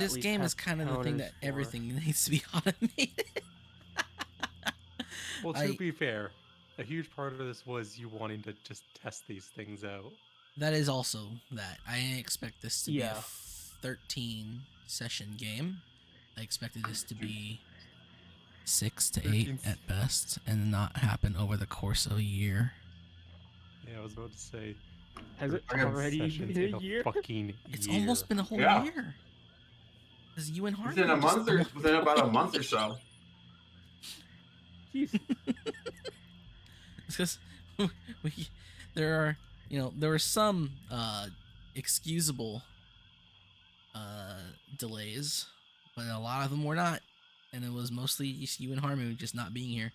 This game is kind of the thing that everything needs to be automated. Well, to be fair, a huge part of this was you wanting to just test these things out. That is also that. I didn't expect this to be a 13 session game. I expected this to be 6 to 8 at best and not happen over the course of a year. Yeah, I was about to say. Has it already been a year? It's almost been a whole year. Because you and Harvey within about a month or so. Jeez. Because there were some excusable delays, but a lot of them were not, and it was mostly you and Harmu just not being here.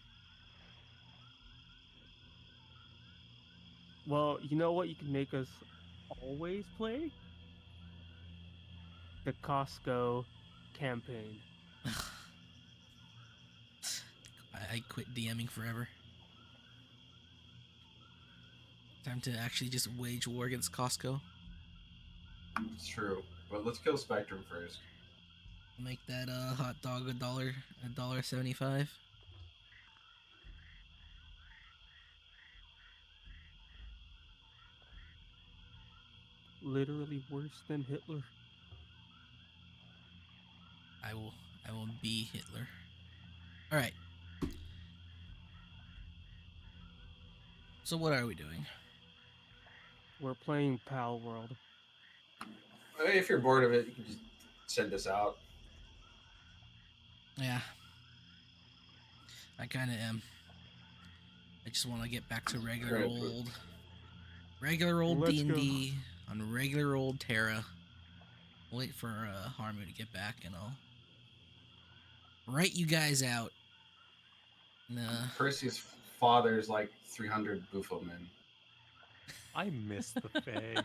Well, you know what you can make us always play? The Costco campaign. I quit DMing forever. Time to actually just wage war against Costco. It's true, but let's kill Spectrum first. Make that hot dog $1.75. Literally worse than Hitler. I will be Hitler. All right. So what are we doing? We're playing Pal World. If you're bored of it, you can just send us out. Yeah. I kind of am. I just want to get back to regular old D&D on regular old Terra. Wait for Harmu to get back, and I'll write you guys out. Percy's father's like 300 Buffo men. I miss the Fae.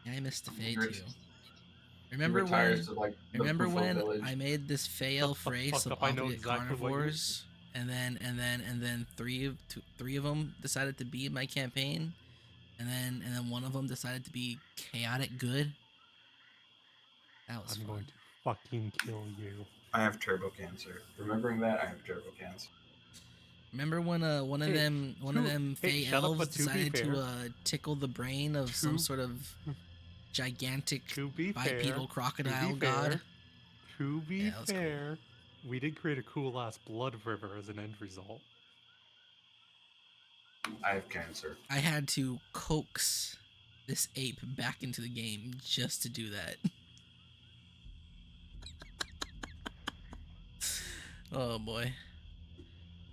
Yeah, I miss the Fae too. Remember when I made this Fae elf race of obligate carnivores, and then three of them decided to be in my campaign, and then one of them decided to be chaotic good. That was fun. Going to fucking kill you. I have turbo cancer. Remembering that, I have turbo cancer. Remember when one of them Fae elves decided to tickle the brain of some sort of gigantic bipedal crocodile god? To be fair, cool. We did create a cool ass blood river as an end result. I have cancer. I had to coax this ape back into the game just to do that. Oh boy.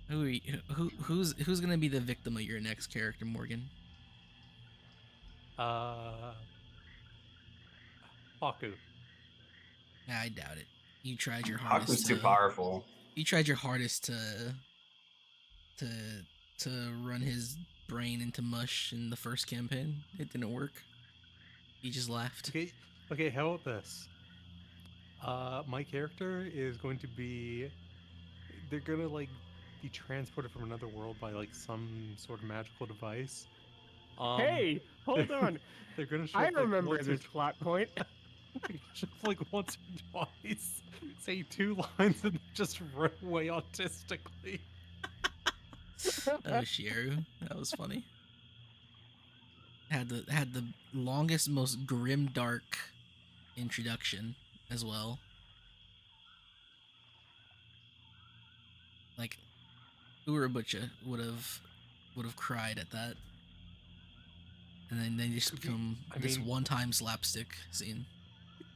Who's gonna be the victim of your next character, Morgan? Haku. Nah, I doubt it. You tried your hardest. Haku's too powerful. You tried your hardest to run his brain into mush in the first campaign. It didn't work. He just laughed. Okay, how about this? My character is going to be... They're gonna, like, be transported from another world by, like, some sort of magical device. Hey, hold on. They're gonna show I remember this plot point. Just like once or twice, say 2 lines and just run away autistically. Oh, Shieru, that was funny. Had the longest, most grim dark introduction as well. Like Urabucha would have cried at that, and then they just become this one-time slapstick scene.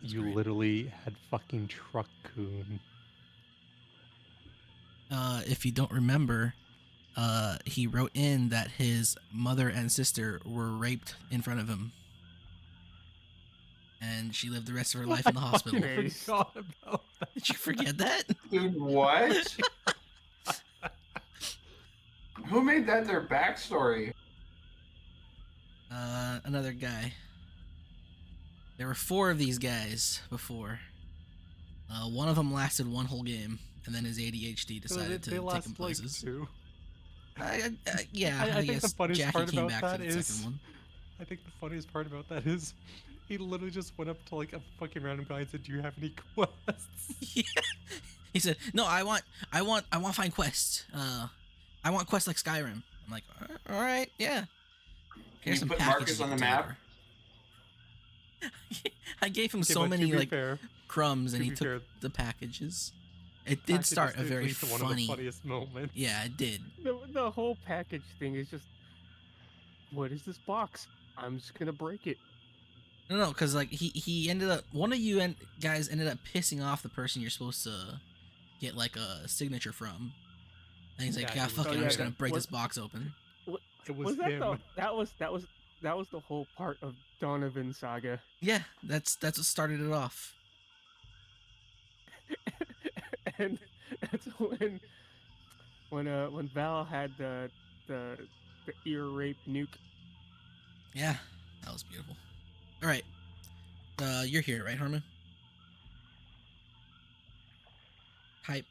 You literally had fucking Truck-kun. If you don't remember, he wrote in that his mother and sister were raped in front of him, and she lived the rest of her life in the hospital. I forgot about that. Did you forget that? Dude, what? Who made that their backstory? Another guy. There were 4 of these guys before. One of them lasted one whole game, and then his ADHD decided to take him places. Like 2. Yeah, I guess the funniest Jackie part came about back that for the second one. I think the funniest part about that is He literally just went up to like a fucking random guy and said, "Do you have any quests?" Yeah. He said, "No, I want to find quests. I want quests like Skyrim." I'm like, "All right, yeah. Can you put Marcus on the map? I gave him so many like crumbs, and he took the packages. It did start a very funny. One of the funniest moments. Yeah, it did. The whole package thing is just, what is this box? I'm just gonna break it. No, because like he ended up, one of you guys ended up pissing off the person you're supposed to get like a signature from, and he's like, "Yeah, fuck it, I'm just gonna break this box open." It was him. That was the whole part of Donovan Saga. Yeah, that's what started it off. And that's when Val had the ear rape nuke. Yeah, that was beautiful. All right, you're here, right, Harmon? Hype.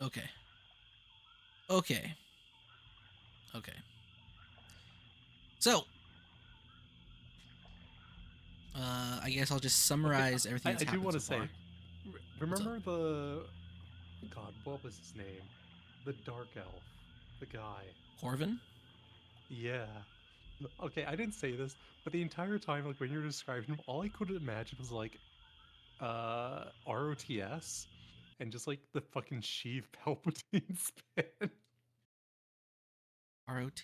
Okay. So, I guess I'll just summarize everything that's happened. I do want to say, remember the God, what was his name? The Dark Elf, the guy. Corvin? Yeah. Okay, I didn't say this, but the entire time, like when you were describing him, all I could imagine was like, ROTS, and just like the fucking Sheev Palpatine spin. ROT.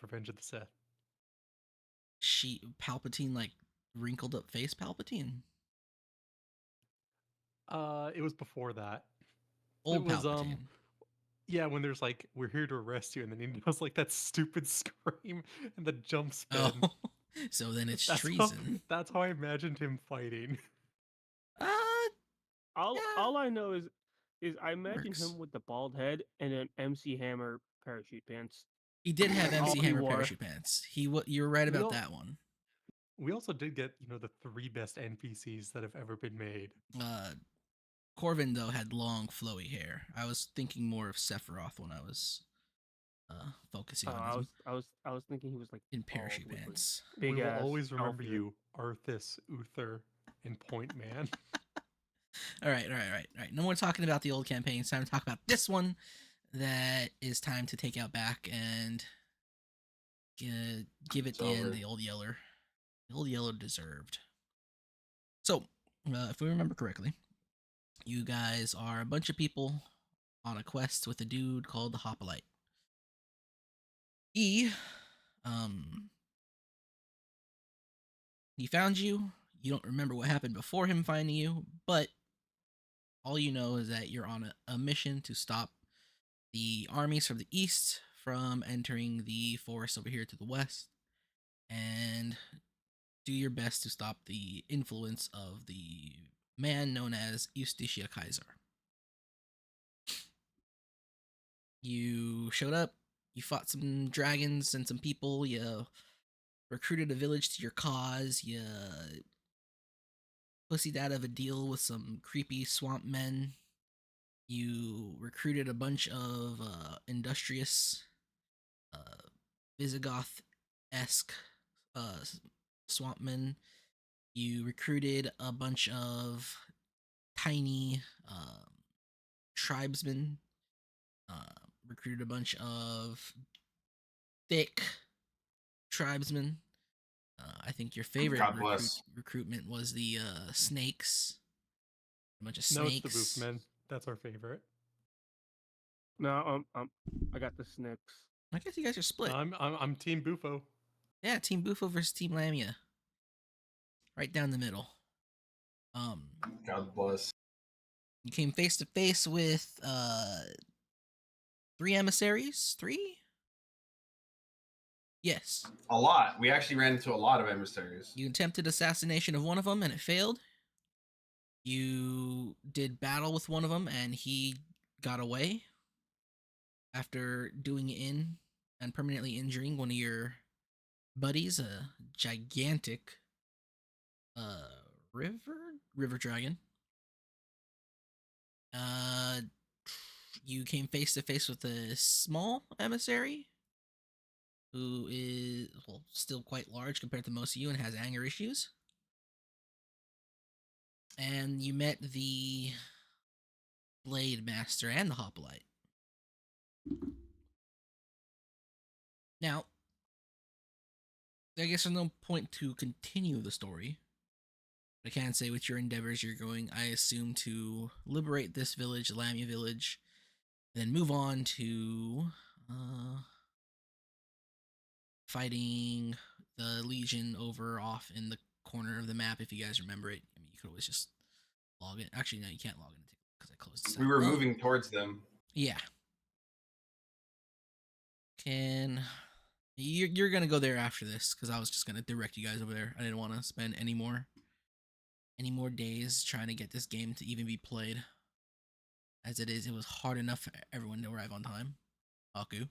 Revenge of the Sith. Palpatine, like wrinkled up face Palpatine. It was before that. Old Palpatine. Yeah, when there's like, "We're here to arrest you," and then he does like that stupid scream and the jump spin. Oh, so then it's treason. That's how I imagined him fighting. All I know is I imagine him with the bald head and an MC Hammer parachute pants. He did have MC Hammer parachute pants. You're right about that one. We also did get, the 3 best NPCs that have ever been made. Corvin though had long flowy hair. I was thinking more of Sephiroth when I was focusing on him. I was thinking he was like in parachute pants. We will always remember you, Arthas, Uther, and Point Man. All right. No more talking about the old campaign. It's time to talk about this one that is time to take out back and give it the Old Yeller. The Old Yeller deserved. So, if we remember correctly, you guys are a bunch of people on a quest with a dude called the Hoplite. He found you. You don't remember what happened before him finding you, but all you know is that you're on a mission to stop the armies from the east from entering the forest over here to the west, and do your best to stop the influence of the man known as Justitia Kaiser. You showed up, you fought some dragons and some people, you recruited a village to your cause, you pussied out of a deal with some creepy swamp men, you recruited a bunch of industrious Visigoth-esque swamp men, you recruited a bunch of tiny tribesmen, recruited a bunch of thick tribesmen. I think your favorite recruitment was the snakes. A bunch of snakes. No, it's the Boofmen. That's our favorite. No, I got the Snicks. I guess you guys are split. I'm Team Bufo. Yeah, Team Bufo versus Team Lamia. Right down the middle. God bless. You came face to face with 3 emissaries. 3? Yes. A lot. We actually ran into a lot of emissaries. You attempted assassination of one of them and it failed. You did battle with one of them and he got away after doing in and permanently injuring one of your buddies, a gigantic river dragon. You came face to face with a small emissary who is still quite large compared to most of you and has anger issues. And you met the Blade Master and the Hoplite. Now, I guess there's no point to continue the story. I can say with your endeavors, you're going, I assume, to liberate this village, the Lamia village, then move on to fighting the Legion over off in the corner of the map, if you guys remember it. I mean, you could always just log it. Actually, no, you can't log it because I closed this out. We were moving towards them. Yeah. You're gonna go there after this because I was just gonna direct you guys over there. I didn't want to spend any more days trying to get this game to even be played. As it is, it was hard enough for everyone to arrive on time. Aku.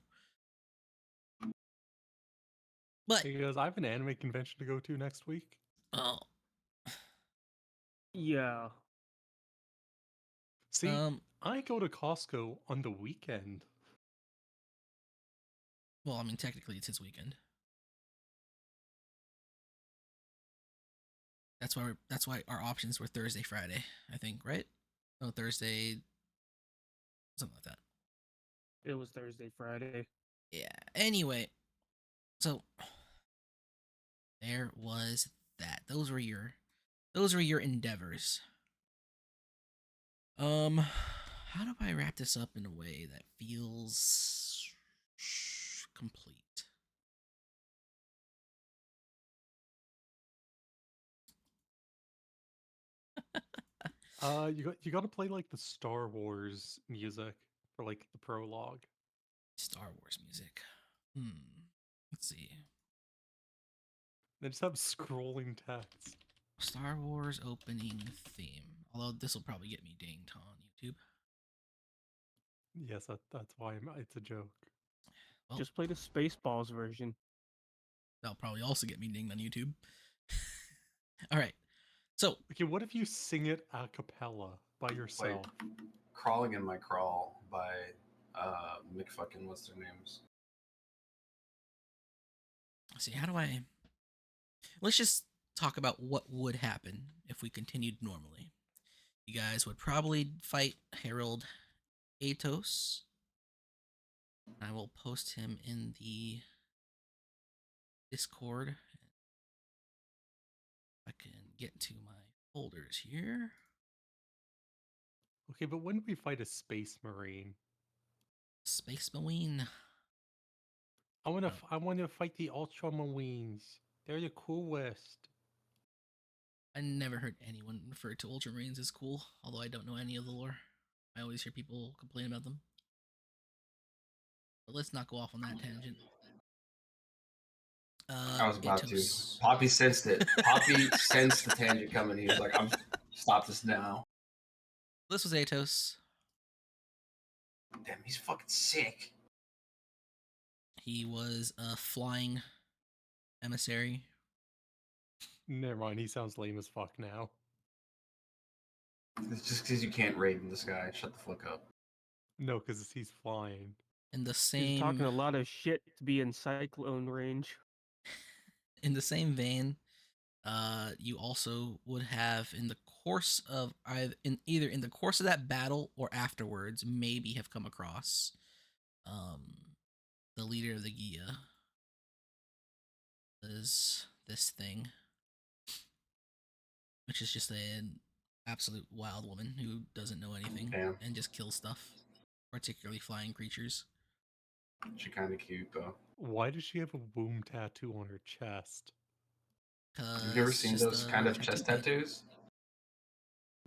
But because I have an anime convention to go to next week. Oh. Yeah. See, I go to Costco on the weekend. Well, I mean, technically it's his weekend. That's why our options were Thursday, Friday, I think, right? No, Thursday, something like that. It was Thursday, Friday. Yeah. Anyway, so there was that. Those were your endeavors. How do I wrap this up in a way that feels complete? You got to play like the Star Wars music for like the prologue. Star Wars music. Let's see. They just have scrolling text. Star Wars opening theme. Although this will probably get me dinged on YouTube. Yes, that's why it's a joke. Well, just play the Spaceballs version. That'll probably also get me dinged on YouTube. All right. So, okay, what if you sing it a cappella by yourself? Like, Crawling in My Crawl by McFucking what's their names? Let's see, how do I... Let's just talk about what would happen if we continued normally. You guys would probably fight Harold Atos. I will post him in the Discord. I can get to my folders here. Okay, but when do we fight a Space Marine? Space Marine. I want to fight the Ultramarines. They're the coolest. I never heard anyone refer to Ultramarines as cool, although I don't know any of the lore. I always hear people complain about them. But let's not go off on that tangent. I was about to. Poppy sensed it. Poppy sensed the tangent coming. He was like, "I'm stop this now." This was Atos. Damn, he's fucking sick. He was a flying emissary. Never mind, he sounds lame as fuck now. It's just because you can't raid in the sky. Shut the fuck up. No, because he's flying. In the same... He's talking a lot of shit to be in cyclone range. In the same vein, you also would have in the course of either in the course of that battle or afterwards, maybe have come across the leader of the Gia. Is this thing, which is just an absolute wild woman who doesn't know anything and just kills stuff, particularly flying creatures. She's kind of cute though. Why does she have a womb tattoo on her chest? You've never seen those kind of chest tattoos?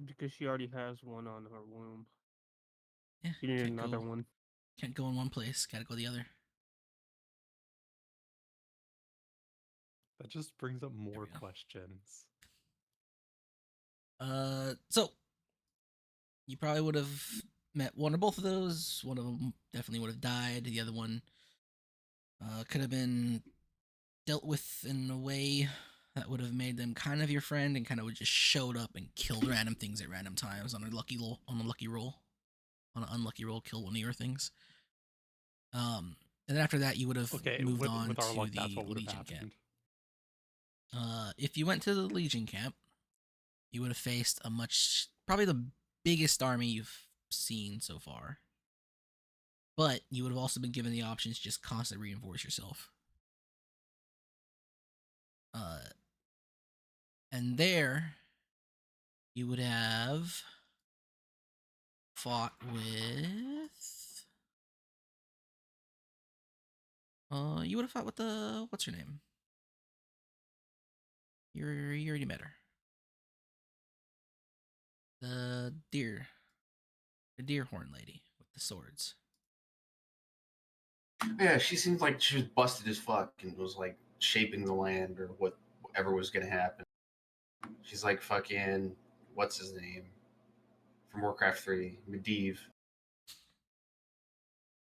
Because she already has one on her womb. Yeah, she needed another one. Can't go in one place, gotta go the other. That just brings up more questions. So you probably would have met one or both of those. One of them definitely would have died. The other one could have been dealt with in a way that would have made them kind of your friend and kind of would just showed up and killed random things at random times on a lucky roll, on an unlucky roll, kill one of your things. And then after that, you would have moved with, on with our to luck, the that's what would have Legion camp. happened. If you went to the Legion camp, you would have faced probably the biggest army you've seen so far. But you would have also been given the options to just constantly reinforce yourself. And there, you would have fought with... you would have fought with the... What's her name? You already met her. The deer horn lady with the swords. Yeah, she seemed like she was busted as fuck and was like shaping the land or whatever was gonna happen. She's like fucking what's his name from Warcraft 3, Medivh.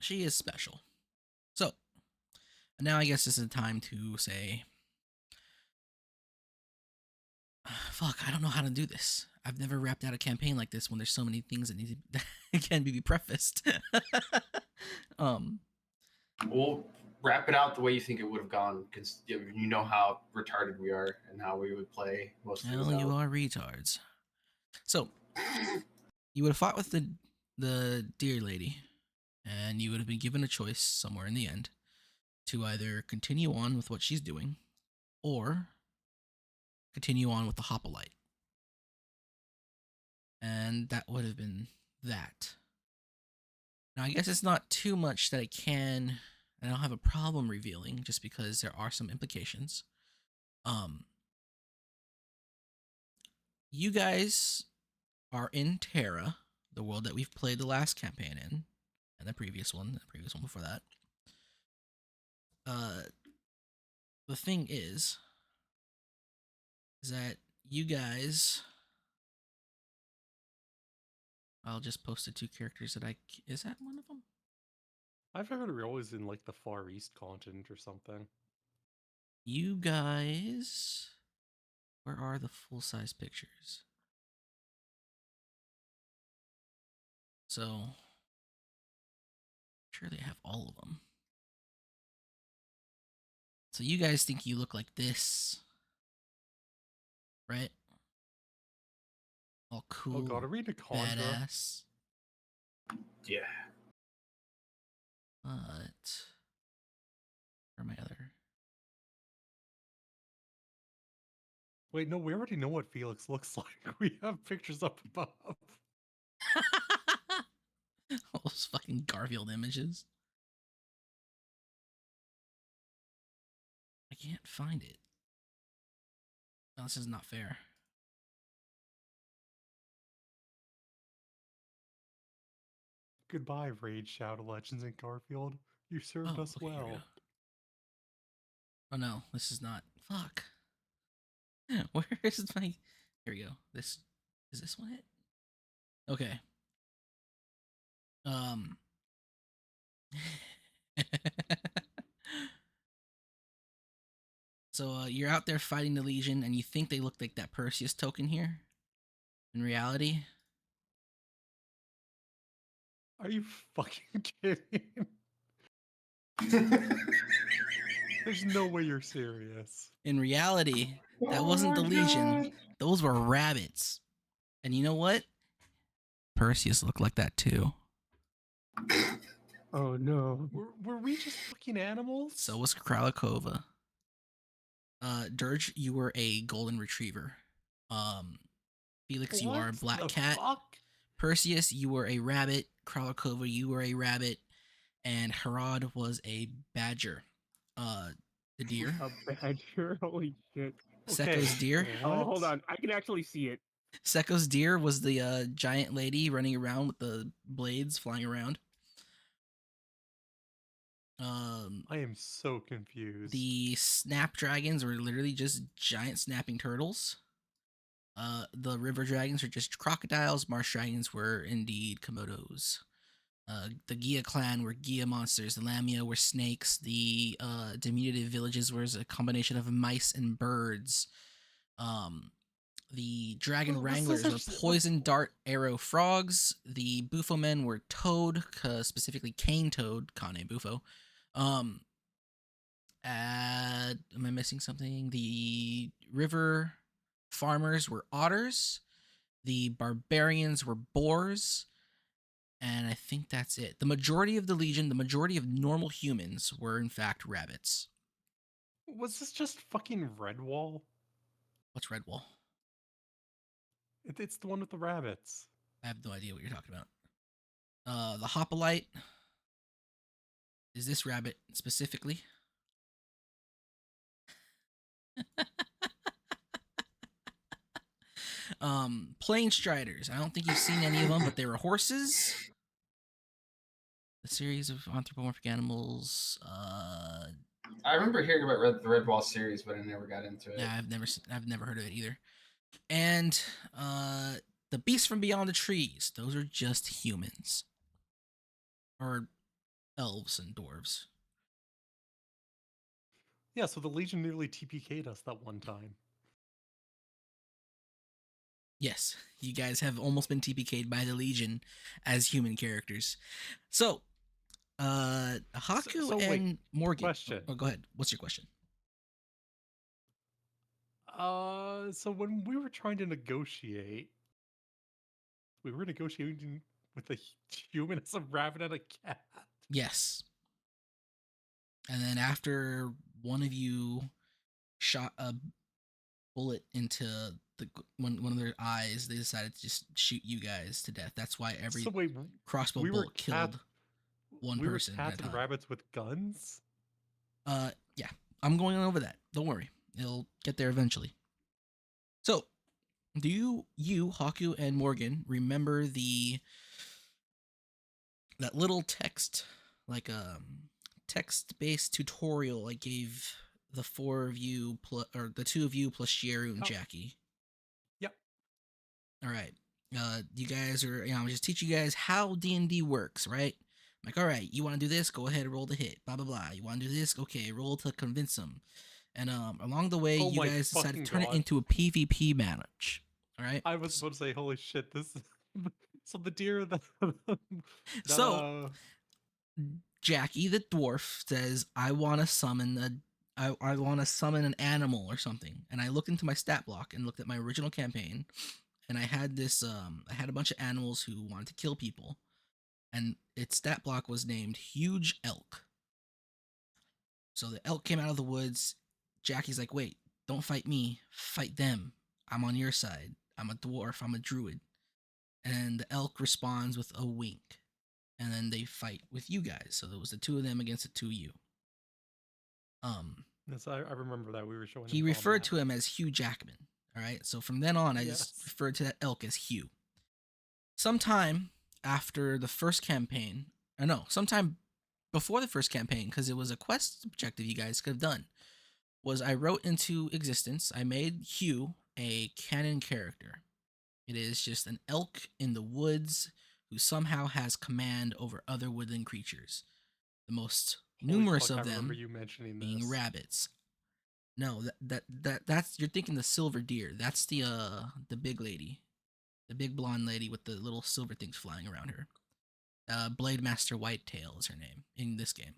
She is special. So now I guess this is the time to say, fuck, I don't know how to do this. I've never wrapped out a campaign like this when there's so many things that need to that can be prefaced. We'll wrap it out the way you think it would have gone, because you know how retarded we are and how we would play most of the Well, you are retards. So you would have fought with the deer lady, and you would have been given a choice somewhere in the end to either continue on with what she's doing or continue on with the hoplite. And that would have been that. Now, I guess it's not too much that I don't have a problem revealing, just because there are some implications. You guys are in Terra, the world that we've played the last campaign in, and the previous one before that. The thing is that you guys... I'll just post the two characters that is that one of them? I've heard we're always in like the Far East continent or something. You guys, where are the full-size pictures? So, surely I have all of them. So you guys think you look like this, right? All cool, oh god, Arena Contra. badass. Yeah. But where are my other? Wait, no, we already know what Felix looks like. We have pictures up above. All those fucking Garfield images. I can't find it. No, this is not fair. Goodbye, Raid Shadow Legends and Garfield. You served us Okay, well. Oh no, this is not. Fuck. Where is my... Here we go. Is this one it? Okay. So you're out there fighting the Legion, and you think they look like that Perseus token here. In reality, are you fucking kidding? There's no way you're serious. In reality, that wasn't the Legion. God. Those were rabbits. And you know what? Perseus looked like that too. Oh no. Were we just fucking animals? So was Kralakova. Dirge, you were a golden retriever. Felix, what? You are a black cat. Fuck? Perseus, you were a rabbit. Kralakova, you were a rabbit. And Harad was a badger. The deer. A badger? Holy shit. Sekko's deer. Oh, hold on. I can actually see it. Sekko's deer was the giant lady running around with the blades flying around. I am so confused. The snapdragons were literally just giant snapping turtles. The river dragons are just crocodiles. Marsh dragons were indeed Komodos. The Gia clan were Gia monsters. The Lamia were snakes. The diminutive villages was a combination of mice and birds. The dragon wranglers were poison dart arrow frogs. The Bufo men were toad, specifically cane toad, Kane Bufo. Am I missing something? The river farmers were otters. The barbarians were boars. And I think that's it. The majority of the Legion, the majority of normal humans were in fact rabbits. Was this just fucking Redwall? What's Redwall? It's the one with the rabbits. I have no idea what you're talking about. The Hoplite. Is this rabbit specifically? Plain Striders. I don't think you've seen any of them, but they were horses. The series of anthropomorphic animals. I remember hearing about the Redwall series, but I never got into it. Yeah, I've never heard of it either. And the beasts from beyond the trees. Those are just humans, or elves and dwarves. Yeah, so the Legion nearly TPK'd us that one time. Yes, you guys have almost been TPK'd by the Legion as human characters. So, Haku and Morgan. Question. Oh, go ahead. What's your question? So when we were trying to negotiate, we were negotiating with a human as a rabbit and a cat. Yes. And then after one of you shot a bullet into one of their eyes, they decided to just shoot you guys to death. That's why every crossbow bolt killed one person. We were cats and rabbits with guns? Yeah. I'm going over that. Don't worry. It'll get there eventually. So, do you, Haku and Morgan, remember that little text, like text-based tutorial I gave the four of you, or the two of you plus Shieru and Jackie? Yep. All right. You guys are, I'm just teach you guys how D&D works, right? I'm like, all right, you want to do this? Go ahead and roll to hit. Blah blah blah. You want to do this? Okay, roll to convince them. And along the way, you guys decided to turn it into a PvP match. All right. I was about to say, holy shit! This. So the deer. So Jackie the dwarf says, "I want to summon I want to summon an animal or something." And I looked into my stat block and looked at my original campaign, and I had this I had a bunch of animals who wanted to kill people, and its stat block was named Huge Elk. So the elk came out of the woods. Jackie's like, "Wait, don't fight me, fight them. I'm on your side. I'm a dwarf, I'm a druid." And the elk responds with a wink. And then they fight with you guys. So there was the two of them against the two of you. Yes, I remember that we were showing. He referred to him as Hugh Jackman. All right. So from then on, I just referred to that elk as Hugh. Sometime after the first campaign, or no, sometime before the first campaign, because it was a quest objective you guys could have done, was I wrote into existence, I made Hugh a canon character. It is just an elk in the woods who somehow has command over other woodland creatures. The most numerous of them being rabbits. No, that's you're thinking the silver deer. That's the big lady, the big blonde lady with the little silver things flying around her. Blade Master Whitetail is her name in this game.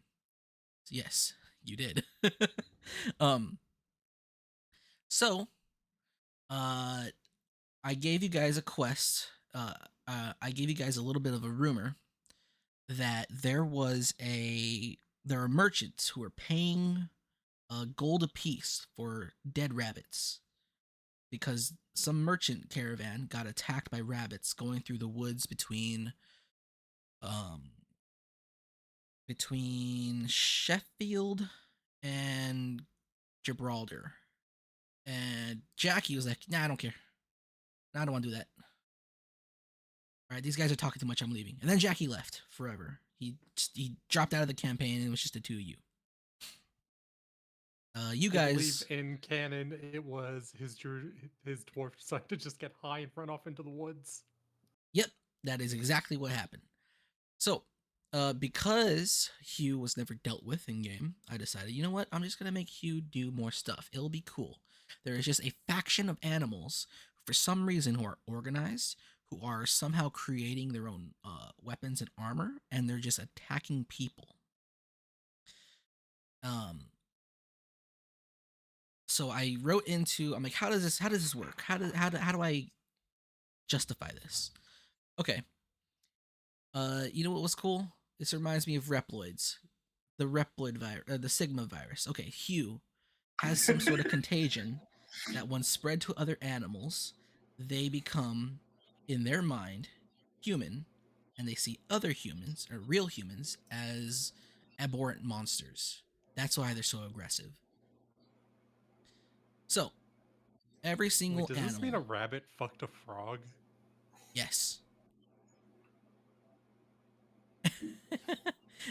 So yes, you did. So, I gave you guys a quest. I gave you guys a little bit of a rumor that there are merchants who are paying gold apiece for dead rabbits because some merchant caravan got attacked by rabbits going through the woods between Sheffield and Gibraltar. And Jackie was like, "Nah, I don't care. I don't want to do that. All right, these guys are talking too much. I'm leaving." And then Jackie left forever. He dropped out of the campaign, and it was just the two of you. You guys, I believe in canon, it was his dwarf decided to just get high and run off into the woods. Yep, that is exactly what happened. So, because Hugh was never dealt with in game, I decided, you know what? I'm just gonna make Hugh do more stuff. It'll be cool. There is just a faction of animals, for some reason, who are organized, who are somehow creating their own weapons and armor, and they're just attacking people. So I wrote into, I'm like, how does this work? How do I justify this? Okay. You know what was cool? This reminds me of Reploids. The Reploid virus, the Sigma virus. Okay, Hugh has some sort of contagion that when spread to other animals, they become, in their mind, human, and they see other humans, or real humans, as abhorrent monsters. That's why they're so aggressive. So, every single does animal... Does this mean a rabbit fucked a frog? Yes.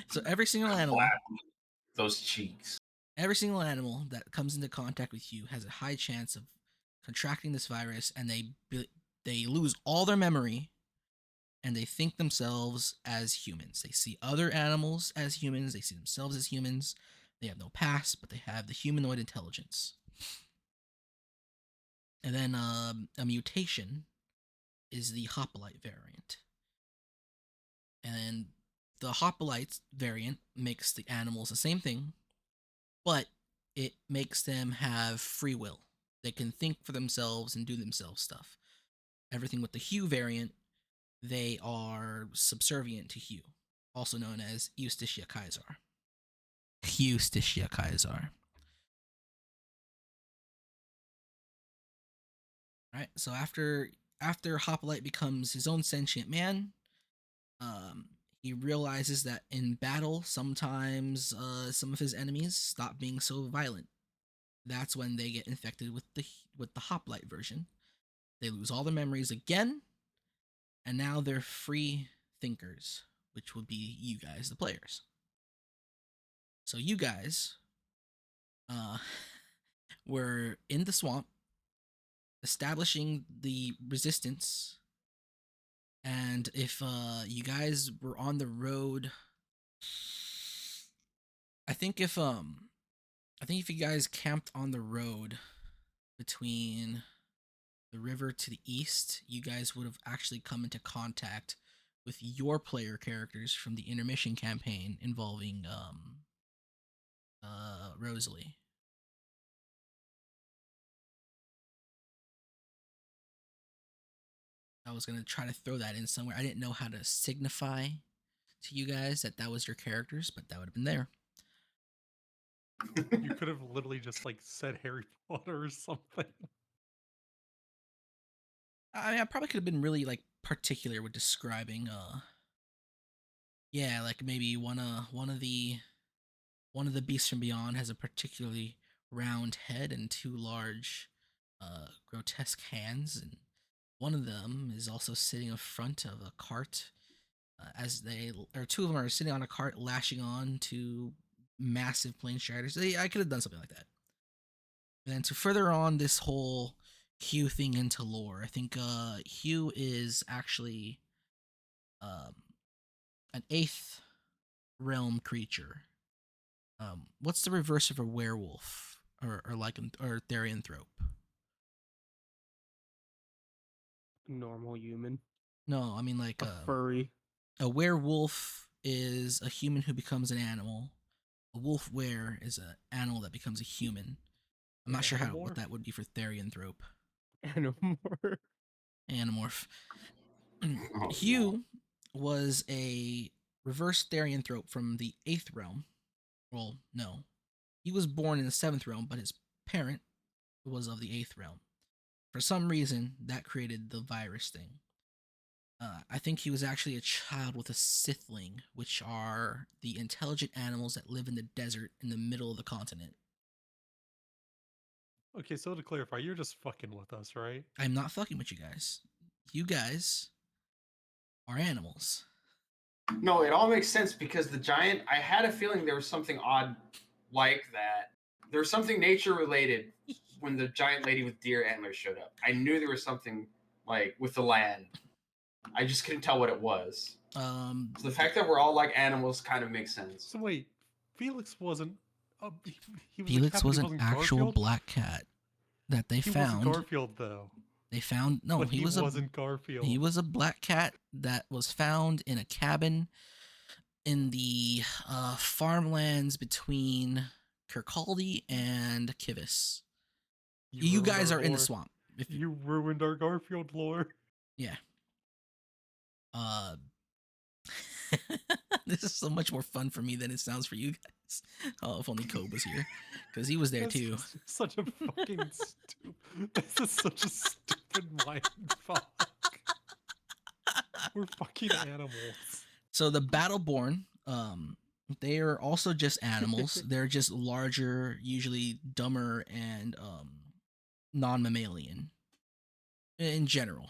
So every single animal... Those cheeks. Every single animal that comes into contact with you has a high chance of contracting this virus, and they lose all their memory, and they think themselves as humans. They see other animals as humans. They see themselves as humans. They have no past, but they have the humanoid intelligence. And then a mutation is the Hoplite variant. And the Hoplite variant makes the animals the same thing, but it makes them have free will. They can think for themselves and do themselves stuff. Everything with the Hugh variant, they are subservient to Hugh, also known as Eustacia Caesar. Eustacia Caesar. Alright, so after Hoplite becomes his own sentient man, he realizes that in battle, sometimes some of his enemies stop being so violent. That's when they get infected with the Hoplite version. They lose all their memories again, and now they're free thinkers, which would be you guys, the players. So you guys were in the swamp, establishing the resistance. And if you guys were on the road, I think if you guys camped on the road between the river to the east, you guys would have actually come into contact with your player characters from the intermission campaign involving Rosalie. I was gonna try to throw that in somewhere. I didn't know how to signify to you guys that was your characters, but that would have been there. You could have literally just like said Harry Potter or something. I mean, I probably could have been really like particular with describing yeah, like maybe one of the beasts from beyond has a particularly round head and two large grotesque hands, and one of them is also sitting in front of a cart two of them are sitting on a cart lashing on to massive plane striders. I could have done something like that. And then to further on this whole Hugh thing into lore, I think Hugh is actually an 8th realm creature. What's the reverse of a werewolf or therianthrope? Normal human. No, I mean like a furry. A werewolf is a human who becomes an animal. A wolf were is an animal that becomes a human. I'm not sure what that would be for therianthrope. Animorph. Animorph. Hugh was a reverse therianthrope from the 8th realm. Well, no. He was born in the 7th realm, but his parent was of the 8th realm. For some reason, that created the virus thing. I think he was actually a child with a Sithling, which are the intelligent animals that live in the desert in the middle of the continent. Okay, so to clarify, you're just fucking with us, right? I'm not fucking with you guys. You guys are animals. No, it all makes sense because the giant, I had a feeling there was something odd like that. There was something nature related when the giant lady with deer antlers showed up. I knew there was something like with the land. I just couldn't tell what it was. So the fact that we're all like animals kind of makes sense. So wait, Felix wasn't. Felix was an actual Garfield? Black cat that they found. He wasn't Garfield though. They found he wasn't Garfield. He was a black cat that was found in a cabin in the farmlands between Kirkcaldy and Kivas. You guys are in the swamp. You ruined our Garfield lore. Yeah. This is so much more fun for me than it sounds for you guys. Oh, if only Kobe was here, because he was there too. Such a fucking stupid. This is such a stupid mind fuck. We're fucking animals. So the Battleborn, they are also just animals. They're just larger, usually dumber, and non-mammalian in general.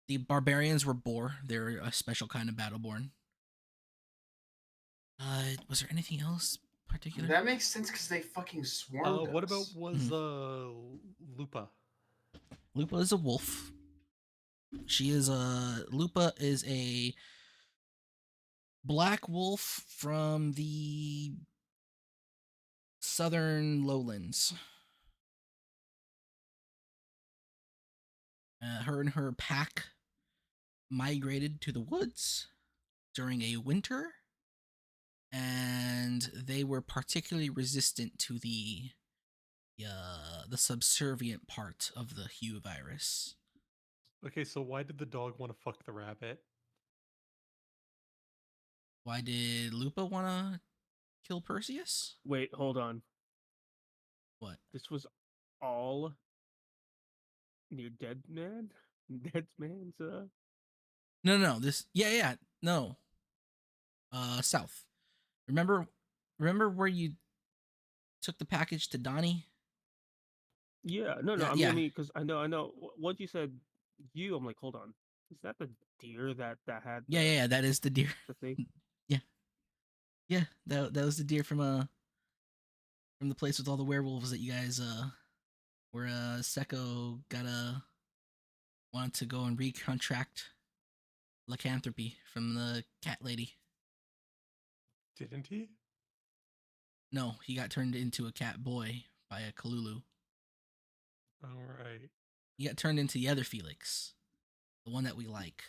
The barbarians were boar. They're a special kind of Battleborn. Was there anything else particular? That makes sense because they fucking swarmed What us. about Lupa? Lupa is a wolf. Lupa is a black wolf from the southern lowlands. Her and her pack migrated to the woods during a winter, and they were particularly resistant to the subservient part of the Hue virus. Okay, so why did the dog want to fuck the rabbit? Why did Lupa want to kill Perseus? Wait, hold on. What? This was all near Dead Man's No, this no. South. Remember where you took the package to Donnie? Yeah, no, Yeah, I yeah. mean, because I know. Once you said you, I'm like, hold on, is that the deer that had? Yeah, that is the deer. The thing. Yeah, that was the deer from the place with all the werewolves that you guys where Seko wanted to go and recontract lycanthropy from the cat lady. Didn't he? No, he got turned into a cat boy by a Kalulu. All right. He got turned into the other Felix, the one that we like.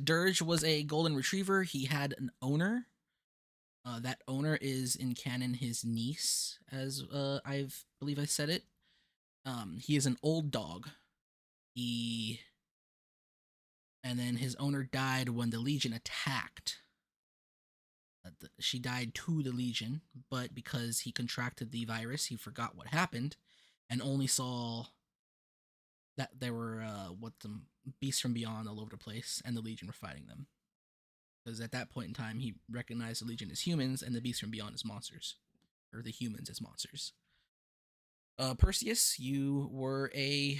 Dirge was a golden retriever. He had an owner. That owner is in canon his niece, as I believe I said it. He is an old dog. And then his owner died when the Legion attacked. She died to the Legion, but because he contracted the virus, he forgot what happened, and only saw that there were the beasts from beyond all over the place, and the Legion were fighting them. Because at that point in time, he recognized the Legion as humans, and the beasts from beyond as monsters, or the humans as monsters. Perseus, you were a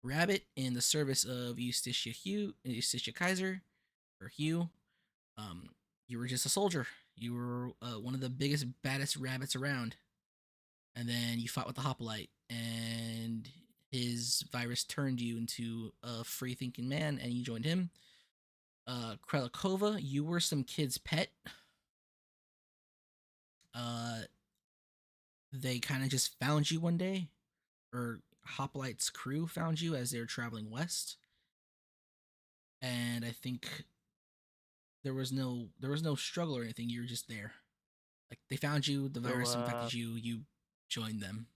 rabbit in the service of Justitia Kaiser, or Hugh. You were just a soldier. You were one of the biggest, baddest rabbits around. And then you fought with the Hoplite, and his virus turned you into a free-thinking man, and you joined him. Krelikova, you were some kid's pet. They kind of just found you one day, or Hoplite's crew found you as they were traveling west. And I think there was no struggle or anything. You were just there. Like, they found you, the virus infected you, you joined them.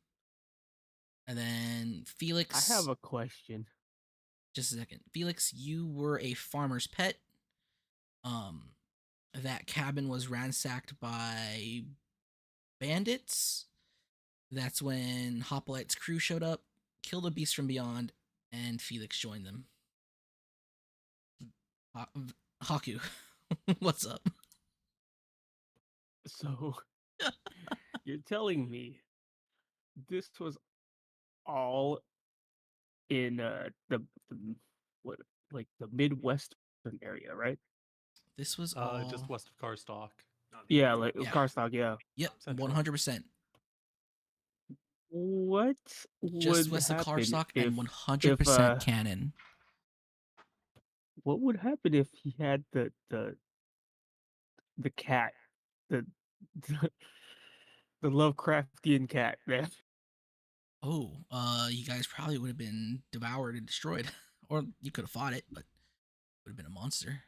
And then Felix, I have a question. Just a second. Felix, you were a farmer's pet. That cabin was ransacked by bandits. That's when Hoplite's crew showed up, killed a beast from beyond, and Felix joined them. Haku, what's up? So, you're telling me this was all in the Midwestern area, right? This was all just west of Karstock. Yeah, Karstock, yeah. Yep, 100%. What Just would west of happen Karstock if, and 100% canon. What would happen if he had the cat, the Lovecraftian cat, man? Oh, you guys probably would have been devoured and destroyed or you could have fought it, but it would have been a monster.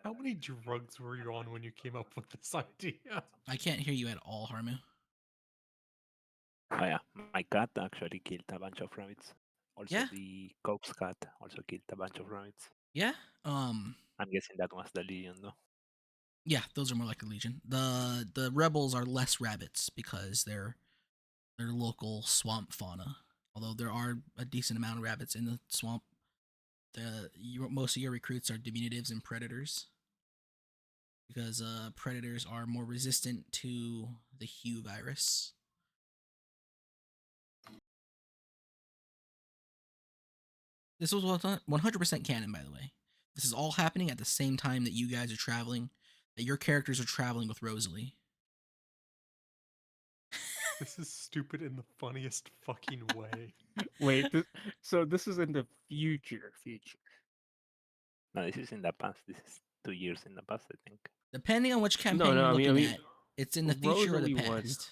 How many drugs were you on when you came up with this idea? I can't hear you at all, Harmu. Oh yeah, my cat actually killed a bunch of rabbits. Also, Yeah. the Coke's cat also killed a bunch of rabbits. Yeah. I'm guessing that was the Legion, though. Yeah, those are more like a Legion. The rebels are less rabbits because they're local swamp fauna. Although there are a decent amount of rabbits in the swamp. Most of your recruits are diminutives and predators. Because predators are more resistant to the Hue virus. This was 100% canon, by the way. This is all happening at the same time that you guys are traveling, that your characters are traveling with Rosalie. This is stupid in the funniest fucking way. Wait, so this is in the future. No, this is in the past. This is 2 years in the past, I think. Depending on which campaign you're looking at, it's in the future or the past.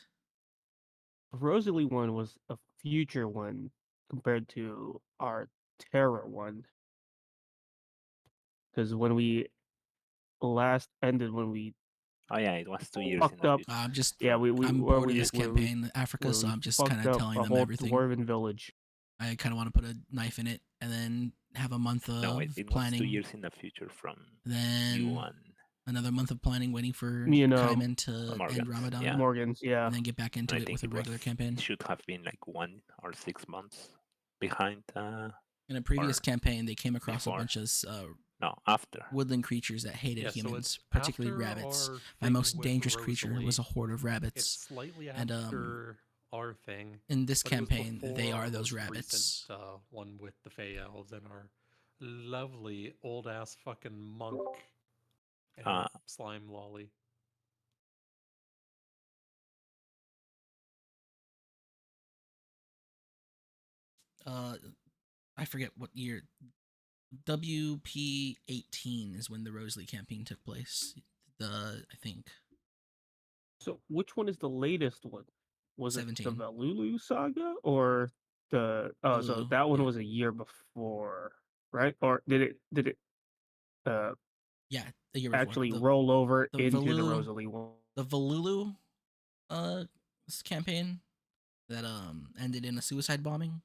Rosalie one was a future one compared to our Terra one. Because when we last ended, when we Oh yeah, it was 2 years fucked in the up. future. I'm bored of this campaign, Africa, so I'm just kind of telling them everything. Dwarven village. I kind of want to put a knife in it and then have a month of No, it planning. was 2 years in the future from then U1. Another month of planning, waiting for Kaiman to end Ramadan. Yeah. Morgans, yeah. And then get back into it with a regular campaign. It should have been like 1 or 6 months behind. In a previous campaign, they came across a bunch of after woodland creatures that hated humans, particularly rabbits. My most dangerous creature was a horde of rabbits. It's slightly after our thing. In this campaign, they are those rabbits. Recent, one with the Fey Elves and our lovely old ass fucking monk and slime lolly. I forget what year. WP18 is when the Rosalie campaign took place. I think. So which one is the latest one? Was 17. it the Valulu saga or the Valulu, so that one was a year before, right? Or did it yeah, the year before. Actually roll over into the Rosalie one? The Valulu campaign that ended in a suicide bombing.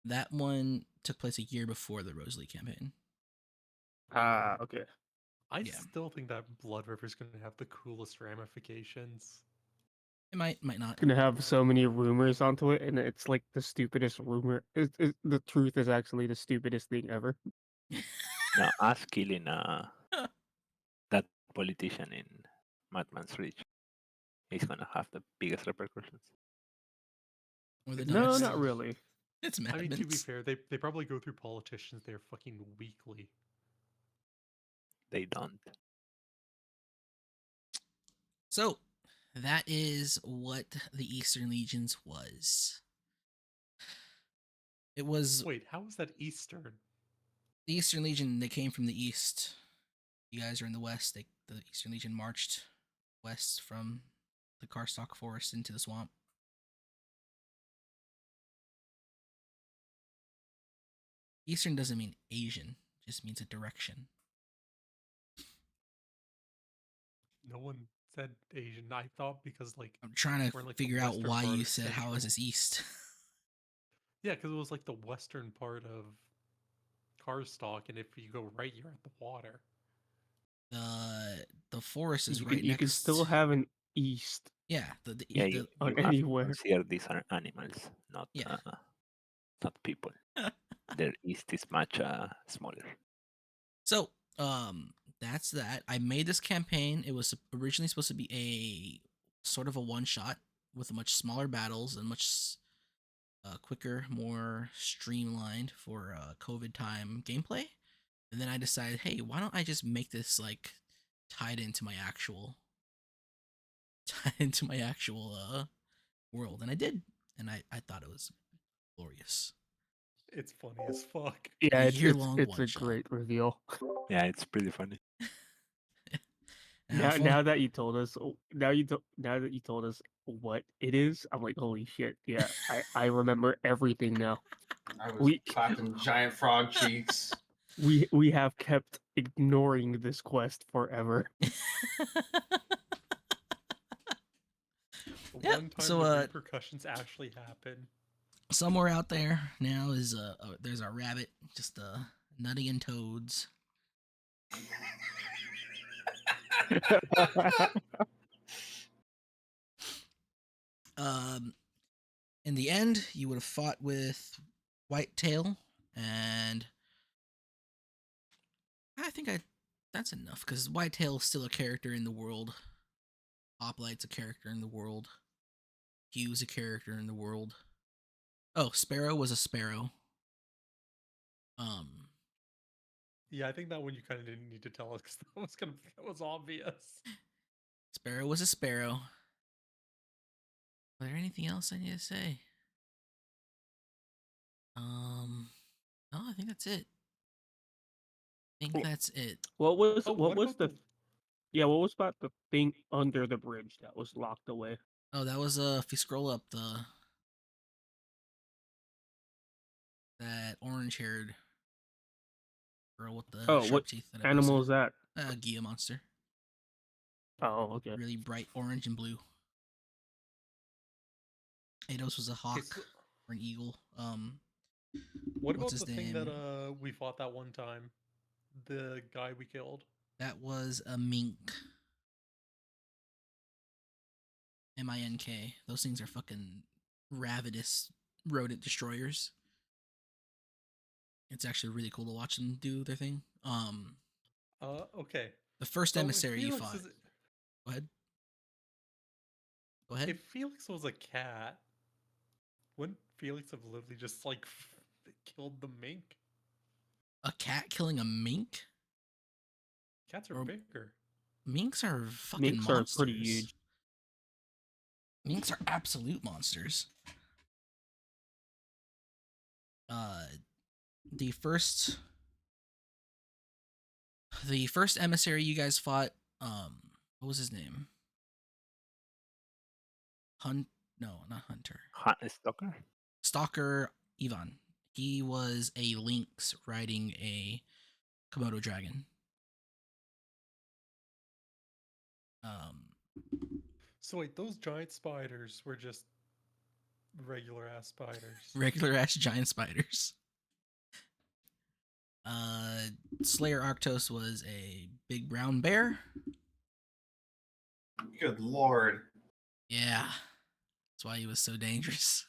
That one took place a year before the Rosalie campaign. Okay. I still think that Blood River is going to have the coolest ramifications. It might not. It's going to have so many rumors onto it, and it's like the stupidest rumor. The truth is actually the stupidest thing ever. No, us killing that politician in Madman's Reach is going to have the biggest repercussions. No, not really. It's Madman's. I mean, to be fair, they probably go through politicians there fucking weekly. They don't. So, that is what the Eastern Legions was. It was... Wait, how is that Eastern? The Eastern Legion, they came from the east. You guys are in the west. The Eastern Legion marched west from the Karstock Forest into the swamp. Eastern doesn't mean Asian, it just means a direction. No one said Asian. I thought because I'm trying to figure out why you said how is this east. Yeah, because it was like the western part of Karstock, and if you go right, you're at the water. The forest is right next. You can still have an east. Yeah, you anywhere. Here, these are animals, not not people. Their east is much smaller. So, that's that. I made this campaign. It was originally supposed to be a sort of a one-shot with much smaller battles and much quicker, more streamlined for COVID time gameplay. And then I decided, hey, why don't I just make this like tied into my actual world? And I did, and I thought it was glorious. It's funny as fuck. Yeah, it's a great reveal. Yeah, it's pretty funny. Now that you told us, what it is, I'm like, holy shit! Yeah, I remember everything now. I was clapping giant frog cheeks. We have kept ignoring this quest forever. Yeah, One time so, the repercussions actually happen. Somewhere out there now is there's a rabbit just nutting in toads. In the end, you would have fought with Whitetail, and I think that's enough because Whitetail is still a character in the world. Hoplite's a character in the world. Hugh's a character in the world. Oh, Sparrow was a sparrow. Yeah, I think that one you kind of didn't need to tell us because that was obvious. Sparrow was a sparrow. Was there anything else I need to say? No, I think that's it. That's it. What was about the thing under the bridge that was locked away? Oh, that was if you scroll up that orange-haired girl with the sharp what teeth. That animal is that? Gia monster. Oh, okay. Really bright orange and blue. Ados was a hawk or an eagle. What about the thing that we fought that one time? The guy we killed? That was a mink. M-I-N-K. Those things are fucking ravenous rodent destroyers. It's actually really cool to watch them do their thing. Okay. The first emissary you fought. Go ahead. If Felix was a cat, wouldn't Felix have literally just like killed the mink? A cat killing a mink? Cats are bigger. Minks are fucking monsters. Minks are pretty huge. Minks are absolute monsters. The first emissary you guys fought, what was his name? No, not Hunter. Stalker? Stalker Ivan. He was a lynx riding a Komodo dragon. So wait, those giant spiders were just regular ass spiders. Regular ass giant spiders. Slayer Arctos was a big brown bear. Good lord. Yeah. That's why he was so dangerous.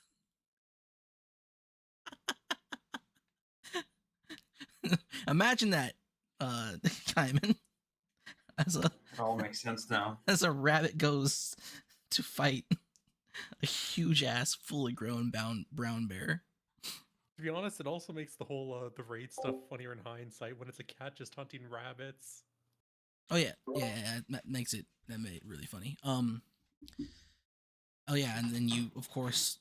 Imagine that, Kaiman. It all makes sense now. As a rabbit goes to fight a huge ass, fully grown brown bear. To be honest, it also makes the whole the raid stuff funnier in hindsight when it's a cat just hunting rabbits. Oh yeah, that made it really funny. Oh yeah, and then you, of course,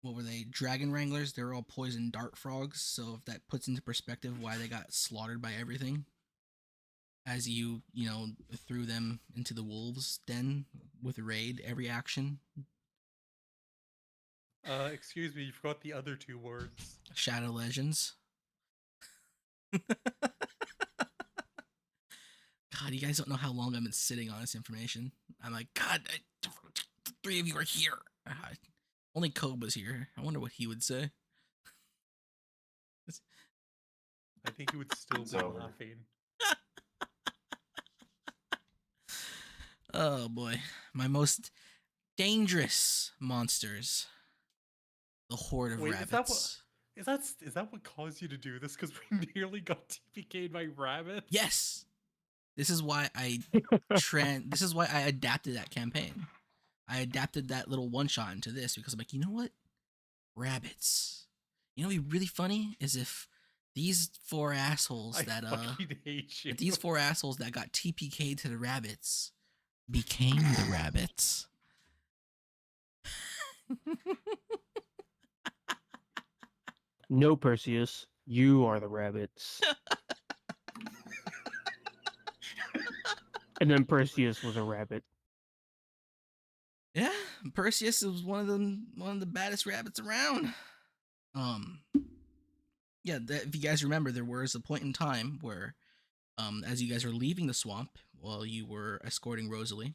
what were they? Dragon Wranglers. They were all poison dart frogs. So if that puts into perspective why they got slaughtered by everything, as you threw them into the wolves' den with raid every action. Excuse me, you forgot the other two words. Shadow Legends. God, you guys don't know how long I've been sitting on this information. I'm like, God, three of you are here. Only Koba's here. I wonder what he would say. I think he would still be laughing. Oh boy, my most dangerous monsters. The horde of rabbits. Is that what caused you to do this? Because we nearly got TPK'd by rabbits? Yes. This is why I adapted that campaign. I adapted that little one shot into this because I'm like, you know what? Rabbits. You know what'd be really funny is if these four assholes that got TPK'd to the rabbits became the rabbits. No, Perseus, you are the rabbits. And then Perseus was a rabbit. Yeah, Perseus was one of the baddest rabbits around. Yeah, if you guys remember, there was a point in time where, as you guys were leaving the swamp while you were escorting Rosalie,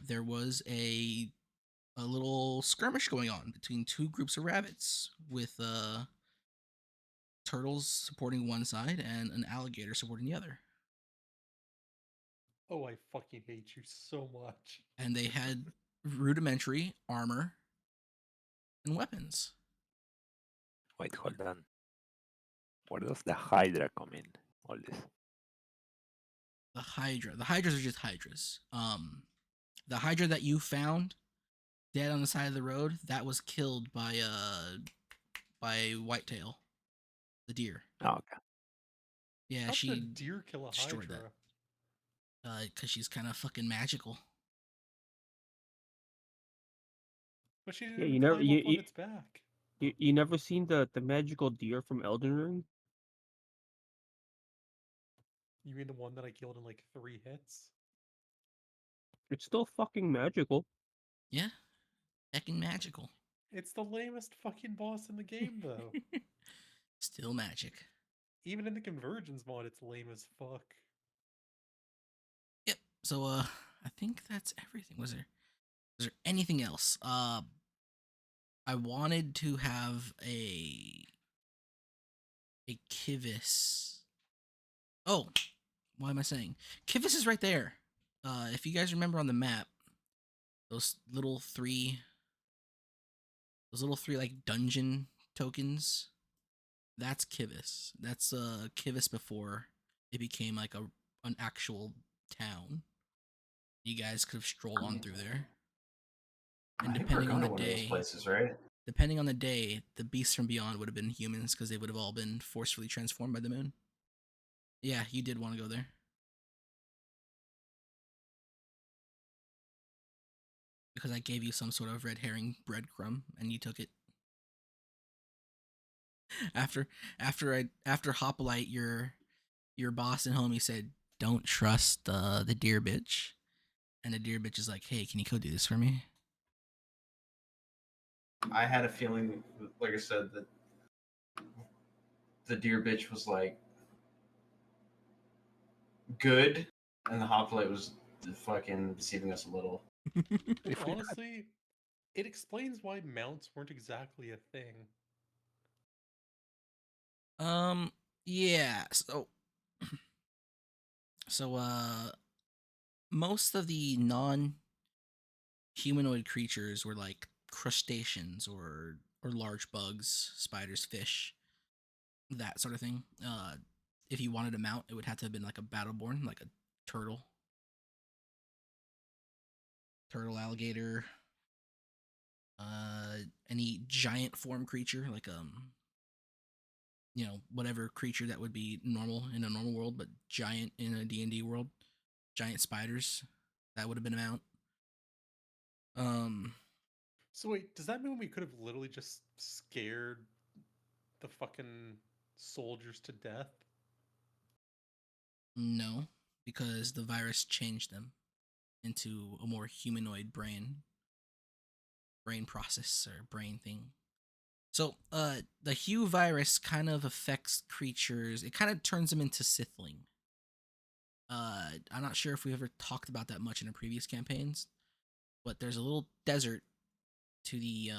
there was a little skirmish going on between two groups of rabbits with turtles supporting one side and an alligator supporting the other. Oh, I fucking hate you so much. And they had rudimentary armor and weapons. Wait, hold on. Where does the Hydra come in? All this. The Hydras are just Hydras. The Hydra that you found dead on the side of the road, that was killed by Whitetail, the deer. Oh, okay. Yeah, How'd she the deer kill a destroyed Hydra? that. Cause she's kind of fucking magical. But she Yeah, didn't you climb never up on its back. you never seen the magical deer from Elden Ring? You mean the one that I killed in like 3 hits? It's still fucking magical. Yeah, heckin' magical. It's the lamest fucking boss in the game, though. Still magic. Even in the Convergence mod, it's lame as fuck. Yep. So I think that's everything. Was there anything else? I wanted to have a Kivus. Oh, what am I saying? Kivus is right there. If you guys remember on the map, those little three like dungeon tokens, that's Kivus. That's Kivus before it became like an actual town. You guys could have strolled on through there. And depending on the day, places, right? Depending on the day, the beasts from beyond would have been humans because they would have all been forcefully transformed by the moon. Yeah, you did want to go there. Because I gave you some sort of red herring breadcrumb and you took it. After Hoplite, your boss and homie said, "Don't trust the deer bitch," and the deer bitch is like, "Hey, can you go do this for me?" I had a feeling, like I said, that the deer bitch was like good, and the hoplite was fucking deceiving us a little. Honestly, it explains why mounts weren't exactly a thing. Yeah. So most of the non-humanoid creatures were like crustaceans or large bugs, spiders, fish, that sort of thing. If you wanted a mount, it would have to have been like a battleborn, like a turtle, alligator, any giant form creature, like whatever creature that would be normal in a normal world, but giant in a D&D world. Giant spiders, that would have been a mount. So wait, does that mean we could have literally just scared the fucking soldiers to death? No, because the virus changed them into a more humanoid brain process or brain thing. So, the Hue virus kind of affects creatures. It kind of turns them into Sithling. I'm not sure if we ever talked about that much in our previous campaigns, but there's a little desert to the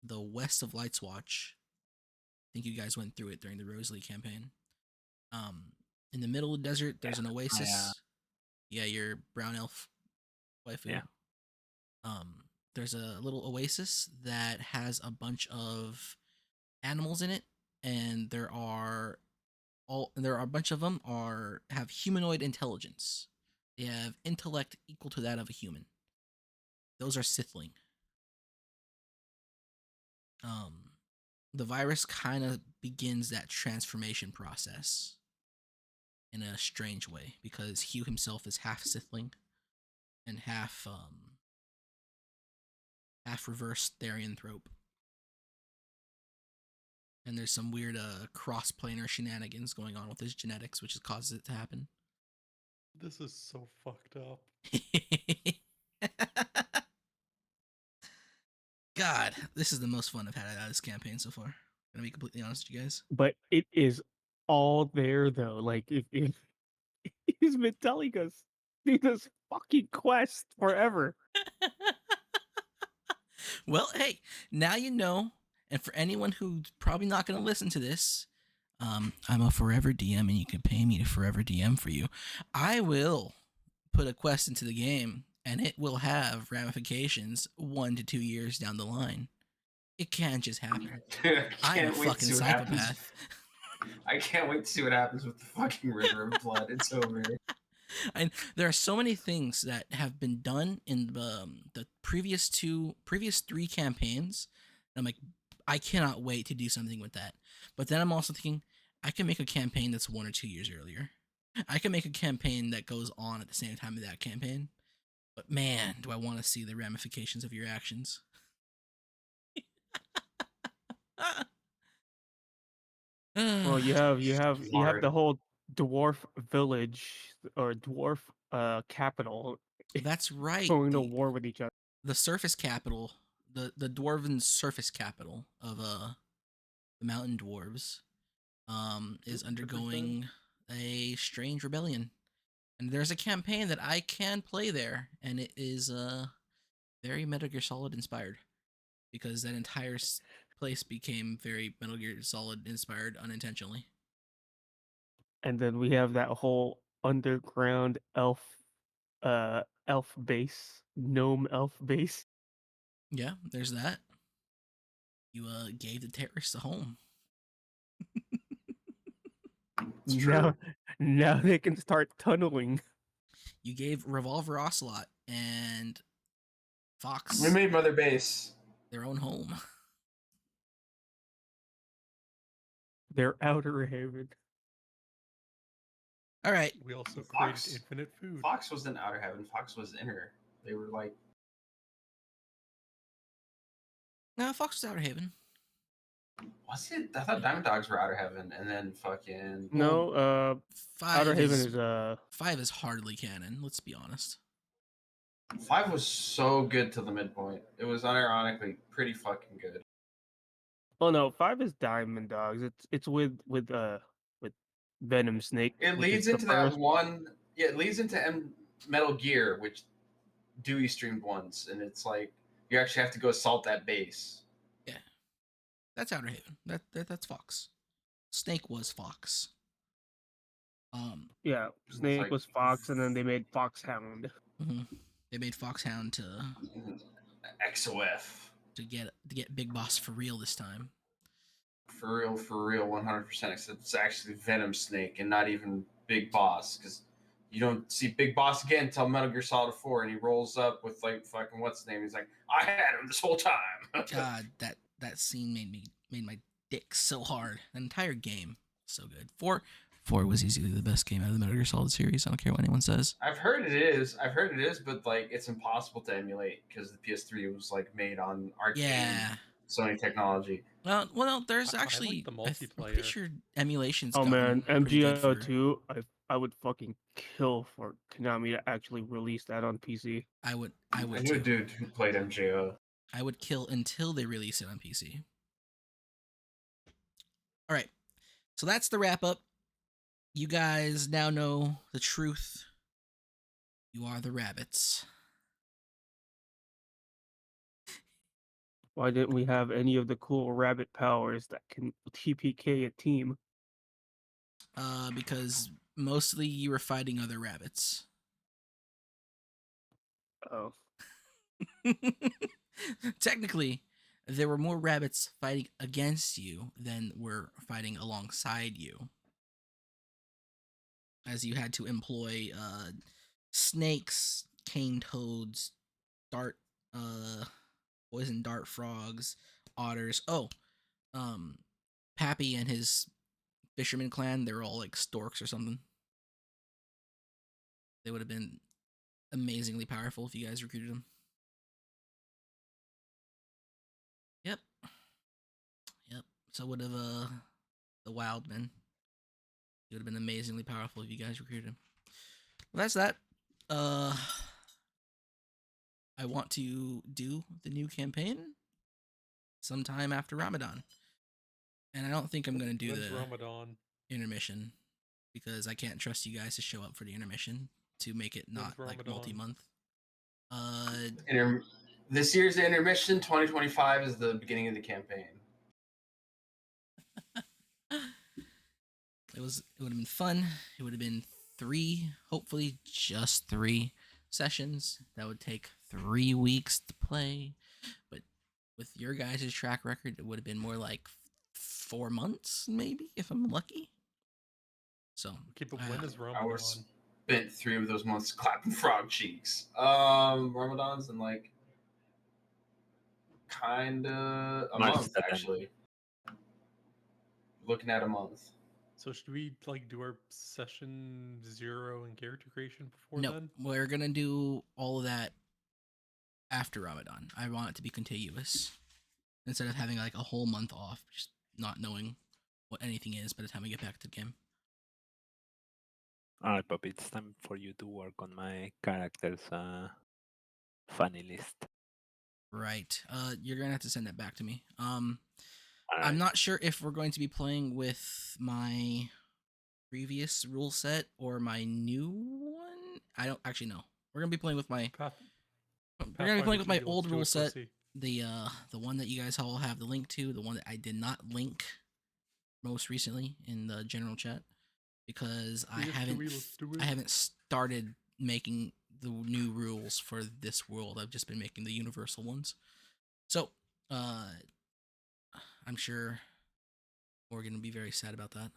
west of Light's Watch. I think you guys went through it during the Rosalie campaign. In the middle of the desert, there's an oasis. Yeah, your brown elf waifu. Yeah. There's a little oasis that has a bunch of animals in it, and there are a bunch of them have humanoid intelligence. They have intellect equal to that of a human. Those are Sithling. The virus kind of begins that transformation process in a strange way because Hugh himself is half Sithling and half reverse Therianthrope. And there's some weird cross-planar shenanigans going on with his genetics, which causes it to happen. This is so fucked up. God, this is the most fun I've had out of this campaign so far. I'm gonna be completely honest with you guys. But it is all there though. Like if he's been telling us do this fucking quest forever. Well, hey, now you know. And for anyone who's probably not going to listen to this, I'm a forever DM, and you can pay me to forever DM for you. I will put a quest into the game, and it will have ramifications 1 to 2 years down the line. It can't just happen. I'm a fucking psychopath. I can't wait to see what happens with the fucking River of Blood. It's over. And there are so many things that have been done in the previous 3 campaigns. I'm like, I cannot wait to do something with that. But then I'm also thinking, I can make a campaign that's 1 or 2 years earlier. I can make a campaign that goes on at the same time of that campaign. But man, do I want to see the ramifications of your actions. Well, you have the whole dwarf village or dwarf capital. That's right. Going to war with each other. The surface capital, the dwarven surface capital of the mountain dwarves, is undergoing a strange rebellion, and there's a campaign that I can play there, and it is very Metal Gear Solid inspired, because that entire place became very Metal Gear Solid inspired unintentionally. And then we have that whole underground elf base, gnome elf base. Yeah, there's that. You gave the terrorists a home. Now they can start tunneling. You gave Revolver Ocelot and Fox. We made Mother Base their own home. Their outer haven. All right. We also created infinite food. Fox was in outer heaven. Fox was inner. They were like. No, Fox was outer haven. Was it? I thought Diamond Dogs were outer heaven, and then fucking. No, outer haven is 5 is hardly canon. Let's be honest. 5 was so good to the midpoint. It was unironically pretty fucking good. Oh no, 5 is Diamond Dogs. It's with Venom Snake. It leads into that one. Yeah, it leads into Metal Gear, which Dewey streamed once, and it's like you actually have to go assault that base. Yeah, that's outer haven. That's Fox. Snake was Fox. Yeah, Snake was Fox, and then they made Foxhound. Mm-hmm. They made Foxhound to XOF to get Big Boss for real this time. For real, 100%. Except it's actually Venom Snake and not even Big Boss, because you don't see Big Boss again until Metal Gear Solid 4, and he rolls up with like fucking what's his name? He's like, I had him this whole time. God, that scene made my dick so hard. An entire game, so good. 4 was easily the best game out of the Metal Gear Solid series. I don't care what anyone says. I've heard it is, but like it's impossible to emulate because the PS3 was like made on arcade Sony technology. Well, no, there's actually the multiplayer. I'm pretty sure emulations. Oh man, MGO2, I would fucking kill for Konami to actually release that on PC. I would. I knew a dude who played MGO. I would kill until they release it on PC. All right, so that's the wrap up. You guys now know the truth. You are the rabbits. Why didn't we have any of the cool rabbit powers that can TPK a team? Because mostly you were fighting other rabbits. Oh. Technically, there were more rabbits fighting against you than were fighting alongside you. As you had to employ snakes, cane toads, poison dart frogs, otters. Pappy and his fisherman clan, they're all like storks or something. They would have been amazingly powerful if you guys recruited them. Yep. So would have the Wildmen. He would have been amazingly powerful if you guys recruited him. Well, that's that. I want to do the new campaign. sometime after Ramadan. And I don't think I'm going to do When's the Ramadan? intermission because I can't trust you guys to show up for the intermission to make it not When's like Ramadan? multi-month. This year's intermission, 2025, is the beginning of the campaign. It would have been fun. It would have been 3, hopefully just 3 sessions. That would take 3 weeks to play. But with your guys' track record, it would have been more like 4 months, maybe, if I'm lucky. So, okay, but when is Ramadan? I spent 3 of those months clapping frog cheeks. Ramadan's in like kinda a month, actually. Looking at a month. So should we like do our session 0 and character creation before no, then? we're gonna do all of that after Ramadan. I want it to be contiguous instead of having like a whole month off, just not knowing what anything is by the time we get back to the game. Alright, Poppy, it's time for you to work on my character's funny list. Right. You're gonna have to send that back to me. I'm not sure if we're going to be playing with my previous rule set or my new one. I don't actually know. We're gonna be playing with my. We're gonna be playing with my old rule set. The one that you guys all have the link to. The one that I did not link most recently in the general chat because I haven't started making the new rules for this world. I've just been making the universal ones. So, I'm sure Morgan will be very sad about that.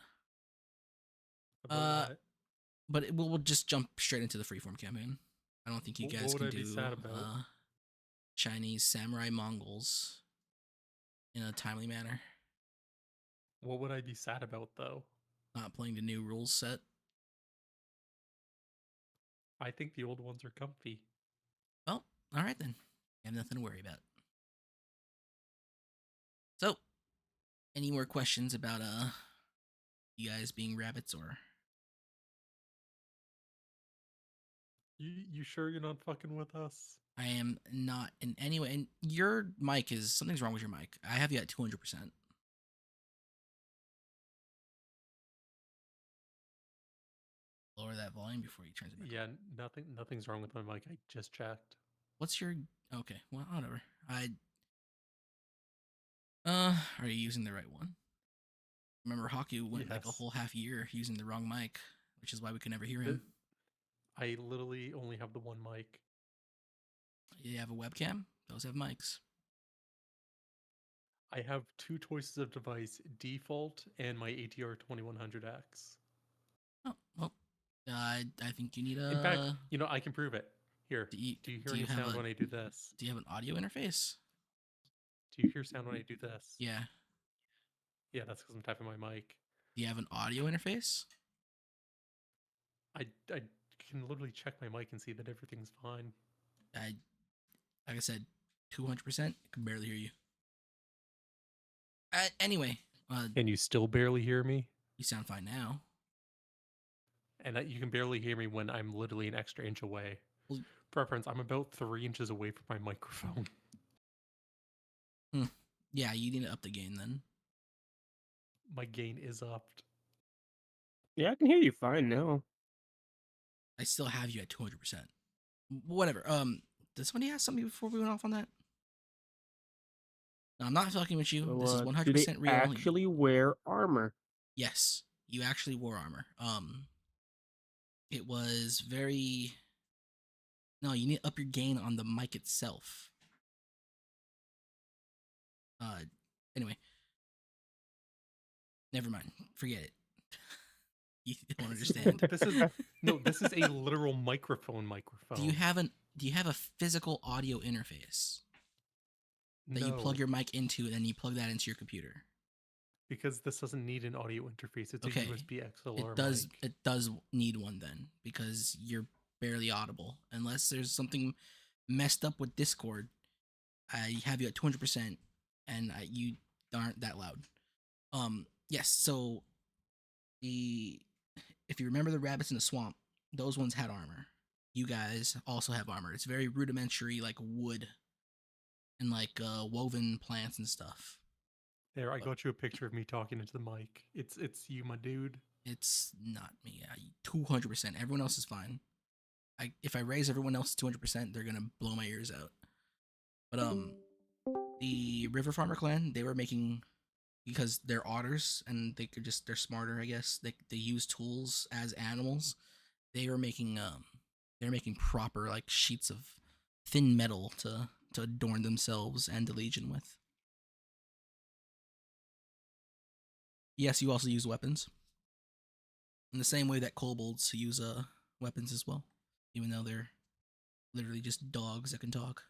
But we'll just jump straight into the freeform campaign. I don't think you guys can do Chinese samurai Mongols in a timely manner. What would I be sad about, though? Not playing the new rules set. I think the old ones are comfy. Well, all right then. You have nothing to worry about. So, any more questions about you guys being rabbits or? You sure you're not fucking with us? I am not in any way. And your mic is something's wrong with your mic. I have you at 200%. Lower that volume before you turn it back. Yeah, nothing's wrong with my mic. I just checked. What's your okay? Well, whatever. Are you using the right one? Remember, Haku went like a whole half year using the wrong mic, which is why we could never hear him. I literally only have the one mic. You have a webcam? Those have mics. I have 2 choices of device: default and my ATR 2100X. Oh well, I think you need a. In fact, I can prove it. Here, do you hear any sound when I do this? Do you have an audio interface? Do you hear sound when I do this? Yeah. Yeah, that's because I'm tapping my mic. Do you have an audio interface? I can literally check my mic and see that everything's fine. Like I said, 200%. I can barely hear you. Anyway. Can you still barely hear me? You sound fine now. And you can barely hear me when I'm literally an extra inch away. Well, for reference, I'm about 3 inches away from my microphone. Yeah, you need to up the gain then. My gain is upped. Yeah, I can hear you fine now. I still have you at 200%. Whatever. Did somebody ask something before we went off on that? No, I'm not talking with you. So, this is 100% do they real. Actually wear armor. Yes, you actually wore armor. It was very. No, you need to up your gain on the mic itself. Anyway. Never mind. Forget it. You don't understand. This is a literal microphone. Do you have a physical audio interface that you plug your mic into and then you plug that into your computer? Because this doesn't need an audio interface. It's a USB XLR mic. Mic. It does need one then, because you're barely audible. Unless there's something messed up with Discord, I have you at 200% and you aren't that loud. Yes, so if you remember the rabbits in the swamp, those ones had armor. You guys also have armor. It's very rudimentary, like wood and like woven plants and stuff. There, I got you a picture of me talking into the mic. It's you, my dude. It's not me. 200%. Everyone else is fine. If I raise everyone else 200%, they're gonna blow my ears out. But the River Farmer clan, they were making, because they're otters and they're smarter, I guess. They use tools as animals. They're making proper like sheets of thin metal to adorn themselves and the Legion with. Yes, you also use weapons. In the same way that kobolds use weapons as well, even though they're literally just dogs that can talk.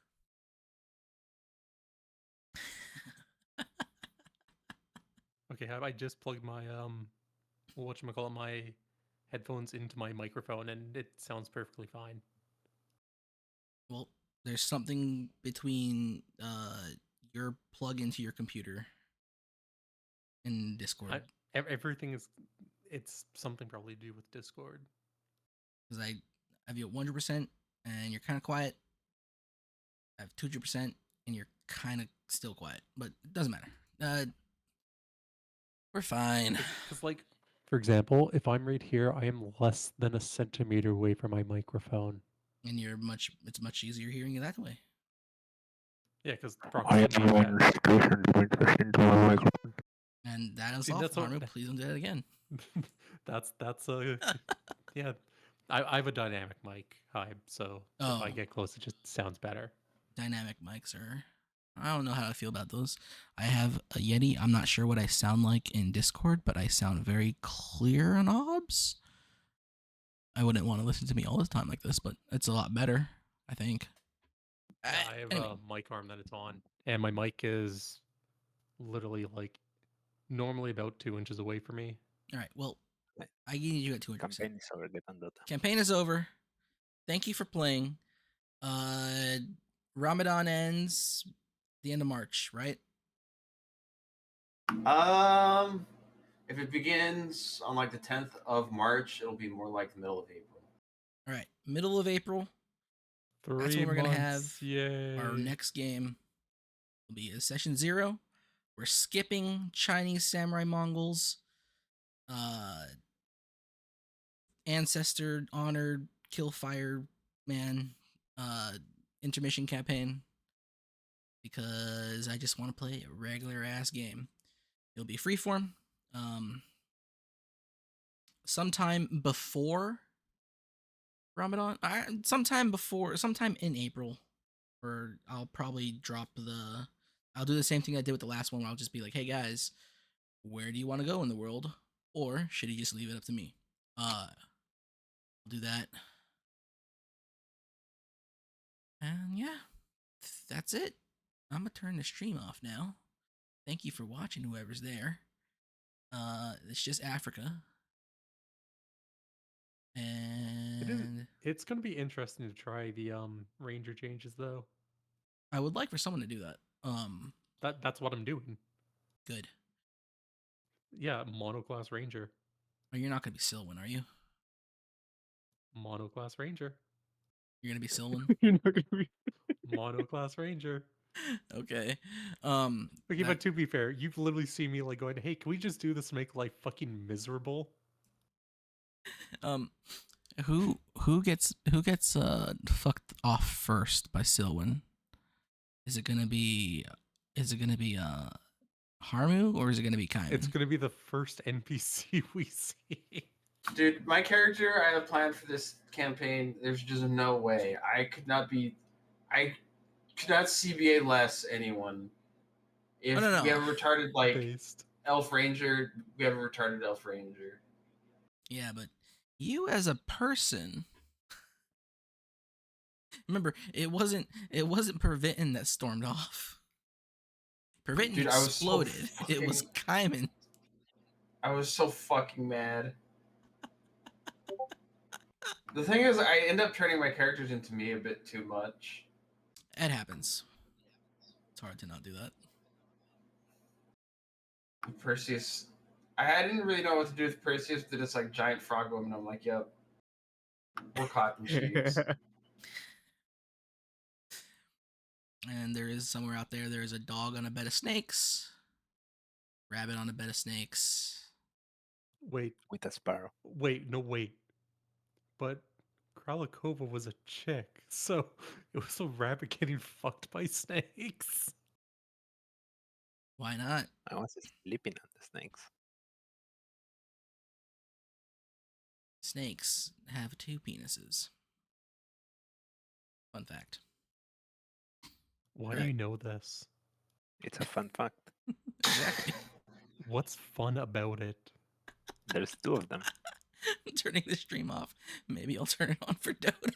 Okay, have I just plugged my whatchamacallit, my headphones into my microphone and it sounds perfectly fine. Well, there's something between your plug into your computer and Discord. Everything is, it's something probably to do with Discord. Because I have you at 100% and you're kind of quiet. I have 200% and you're kind of still quiet, but it doesn't matter. We're fine. Because, like, for example, if I'm right here, I am less than a centimeter away from my microphone. And it's much easier hearing you that way. Yeah, because the I proximity. am in space and interest into my microphone. And that is See, all, that's what- Harmu. Please don't do that again. that's yeah. I have a dynamic mic, so if I get close, it just sounds better. Dynamic mics are, I don't know how I feel about those. I have a Yeti. I'm not sure what I sound like in Discord, but I sound very clear on OBS. I wouldn't want to listen to me all the time like this, but it's a lot better, I think. I have Anyway. a mic arm that it's on, and my mic is literally like normally about 2 inches away from me. All right. Well, I need you at 200%. Campaign is over. Get on Dota. Campaign is over. Thank you for playing. Ramadan ends the end of March, right? If it begins on like the 10th of March, it'll be more like the middle of April. All right, middle of April. 3 That's when we're gonna have months, yay. Our next game will be Session 0. We're skipping Chinese Samurai Mongols, Ancestor Honored Killfire Man, intermission campaign, because I just want to play a regular ass game. It'll be freeform. Sometime before Ramadan, sometime in April, or I'll probably I'll do the same thing I did with the last one, where I'll just be like, hey guys, where do you want to go in the world? Or should you just leave it up to me? I'll do that. And yeah, that's it. I'm gonna turn the stream off now. Thank you for watching, whoever's there. It's just Africa. And it's gonna be interesting to try the ranger changes though. I would like for someone to do that. That's what I'm doing. Good. Yeah, monoclass ranger. Oh, you're not gonna be Silwyn, are you? Monoclass ranger. You're gonna be Silwyn? You're not gonna be monoclass ranger. Okay. Okay, but to be fair, you've literally seen me like going, hey, can we just do this to make life fucking miserable? Who gets fucked off first by Silwyn? Is it gonna be Harmu, or is it gonna be Kaiman? It's gonna be the first NPC we see. Dude, my character I have planned for this campaign, there's just no way. I could not CBA less anyone. If we have a retarded elf ranger, we have a retarded elf ranger. Yeah, but you as a person, remember, it wasn't Pervitin that stormed off. Pervitin exploded. It was Kaiman. I was so fucking mad. The thing is, I end up turning my characters into me a bit too much. It happens. It's hard to not do that. Perseus, I didn't really know what to do with Perseus. Did this like giant frog woman? I'm like, yep, we're cotton sheets. And there is somewhere out there, there is a dog on a bed of snakes, rabbit on a bed of snakes. Wait, with a sparrow. wait. But Kralikova was a chick, so it was a rabbit getting fucked by snakes. Why not? I was sleeping on the snakes. Snakes have 2 penises. Fun fact. Why do you know this? It's a fun fact. Exactly. What's fun about it? There's 2 of them. I'm turning the stream off. Maybe I'll turn it on for Dota.